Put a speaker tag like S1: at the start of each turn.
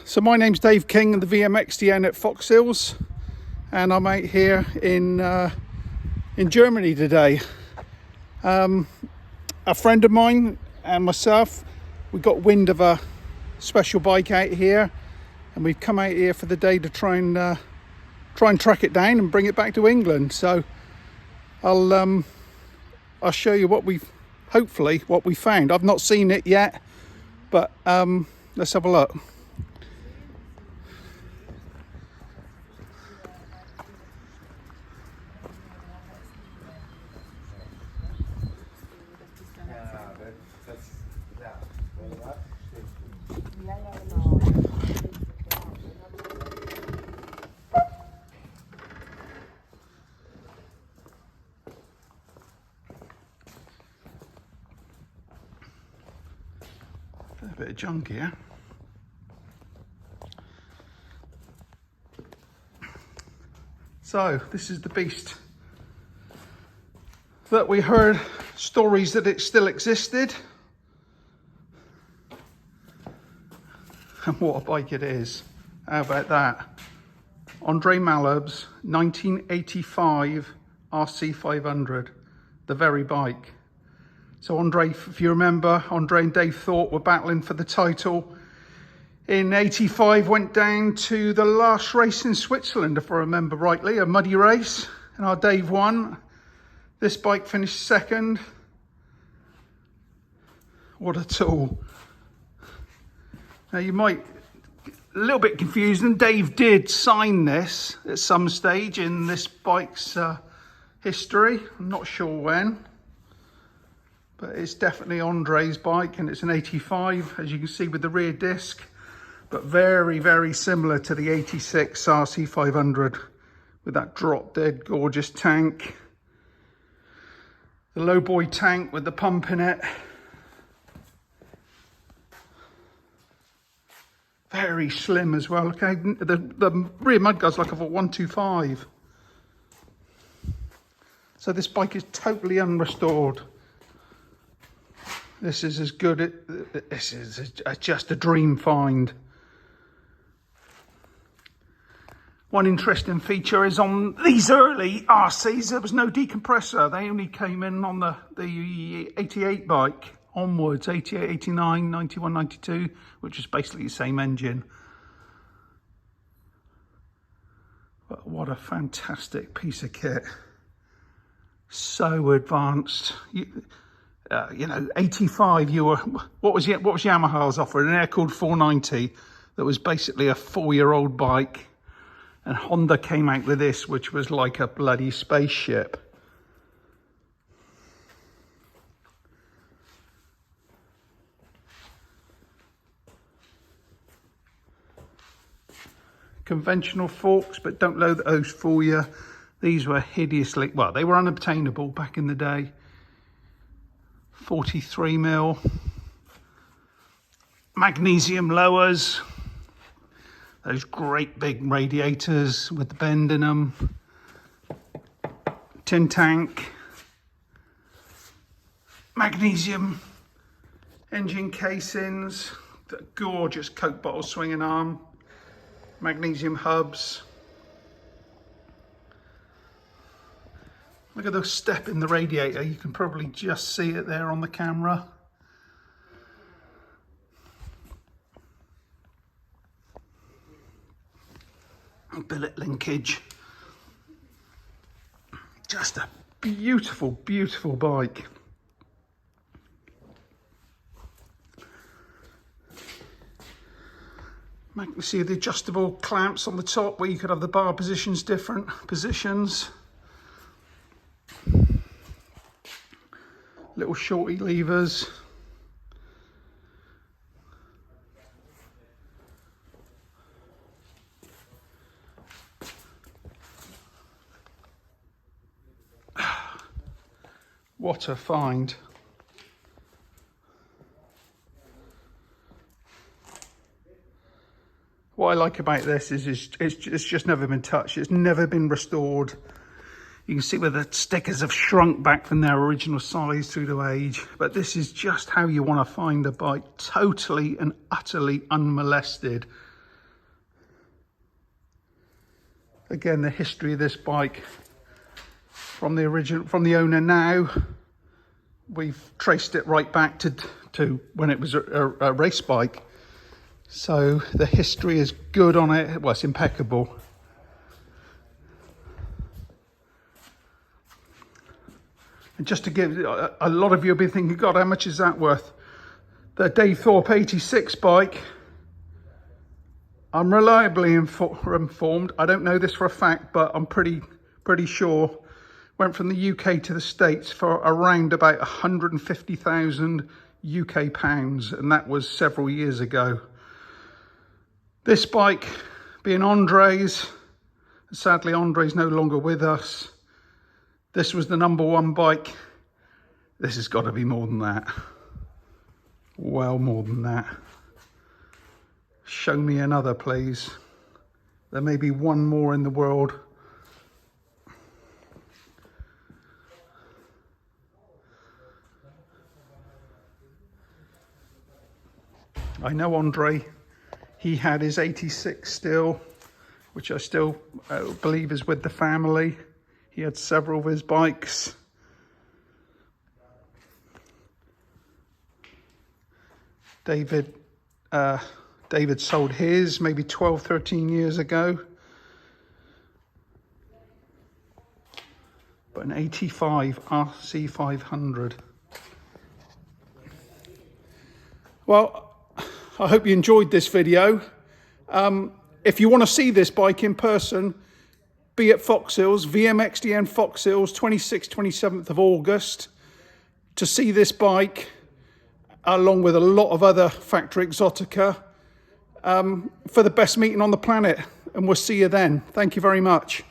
S1: So my name's Dave King of the vmxdn at Foxhills, and I'm out here in Germany today. A friend of mine and myself, we got wind of a special bike out here, and we've come out here for the day to try and track it down and bring it back to England. So I'll show you what we found. I've not seen it yet, but let's have a look. A bit of junk here. So this is the beast that we heard stories that it still existed, and what a bike it is. How about that? Andre Malherbes 1985 RC500, the very bike. So Andre, if you remember, Andre and Dave Thorpe were battling for the title. In 85, went down to the last race in Switzerland, if I remember rightly, a muddy race, and our Dave won. This bike finished second. What a tool. Now you might, a little bit confused, and Dave did sign this at some stage in this bike's history. I'm not sure when. But it's definitely Andre's bike, and it's an 85, as you can see with the rear disc, but very, very similar to the 86 RC500 with that drop dead gorgeous tank. The low boy tank with the pump in it. Very slim as well. Okay, the rear mudguard's like a 125. So this bike is totally unrestored. This is as good, this is just a dream find. One interesting feature is on these early RCs, there was no decompressor. They only came in on the 88 bike onwards, 88, 89, 91, 92, which is basically the same engine. But what a fantastic piece of kit. So advanced. You know, 85, what was Yamaha's offering? An air-cooled 490 that was basically a 4-year-old bike. And Honda came out with this, which was like a bloody spaceship. Conventional forks, but don't let those fool you. These were hideously, well, they were unobtainable back in the day. 43 mil magnesium lowers, those great big radiators with the bend in them, tin tank, magnesium engine casings, the gorgeous Coke bottle swinging arm, magnesium hubs. Look at the step in the radiator. You can probably just see it there on the camera. Billet linkage. Just a beautiful, beautiful bike. You can see the adjustable clamps on the top where you could have the bar positions, different positions. Little shorty levers. What a find. What I like about this is it's just never been touched. It's never been restored. You can see where the stickers have shrunk back from their original size through the age. But this is just how you want to find a bike, totally and utterly unmolested. Again, the history of this bike from the owner now. We've traced it right back to when it was a race bike. So the history is good on it. Well, it's impeccable. And just to give, a lot of you have been thinking, God, how much is that worth? The Dave Thorpe 86 bike, I'm reliably informed, I don't know this for a fact, but I'm pretty sure, went from the UK to the States for around about 150,000 UK pounds, and that was several years ago. This bike being Andre's, sadly Andre's no longer with us. This was the #1 bike. This has got to be more than that. Well, more than that. Show me another, please. There may be one more in the world. I know Andre, he had his 86 still, which I still believe is with the family. He had several of his bikes. David sold his maybe 12, 13 years ago. But an 85 RC500. Well, I hope you enjoyed this video. If you want to see this bike in person, be at Foxhills, vmxdn Foxhills, 26th, 27th of August, to see this bike, along with a lot of other factory exotica, for the best meeting on the planet. And we'll see you then. Thank you very much.